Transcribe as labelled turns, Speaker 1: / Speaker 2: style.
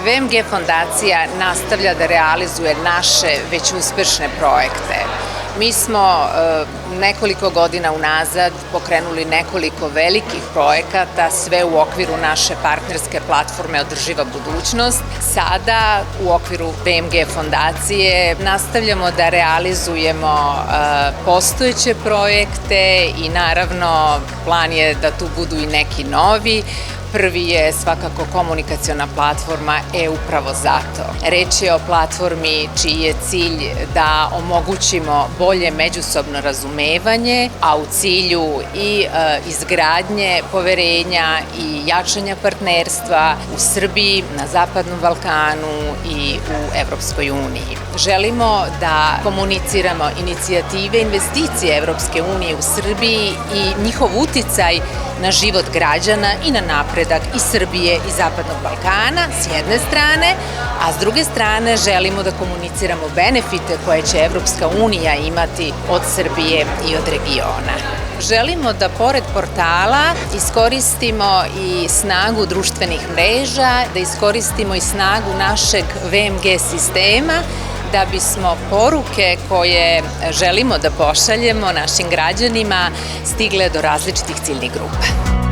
Speaker 1: VMG fondacija nastavlja da realizuje naše već uspešne projekte. Mi smo nekoliko godina unazad pokrenuli nekoliko velikih projekata, sve u okviru naše partnerske platforme Održiva budućnost. Sada u okviru VMG fondacije nastavljamo da realizujemo postojeće projekte i naravno plan je da tu budu i neki novi. Prvi je svakako komunikaciona platforma Upravo zato. Reč je o platformi čiji je cilj da omogućimo bolje međusobno razumevanje, a u cilju i izgradnje poverenja i jačanja partnerstva u Srbiji, na Zapadnom Balkanu i u Evropskoj uniji. Želimo da komuniciramo inicijative investicije Evropske unije u Srbiji i njihov uticaj na život građana i na napredak i Srbije i Zapadnog Balkana s jedne strane, a s druge strane želimo da komuniciramo benefite koje će Evropska unija imati od Srbije i od regiona. Želimo da pored portala iskoristimo i snagu društvenih mreža, da iskoristimo i snagu našeg VMG sistema, da bismo poruke koje želimo da pošaljemo našim građanima stigle do različitih ciljnih grupa.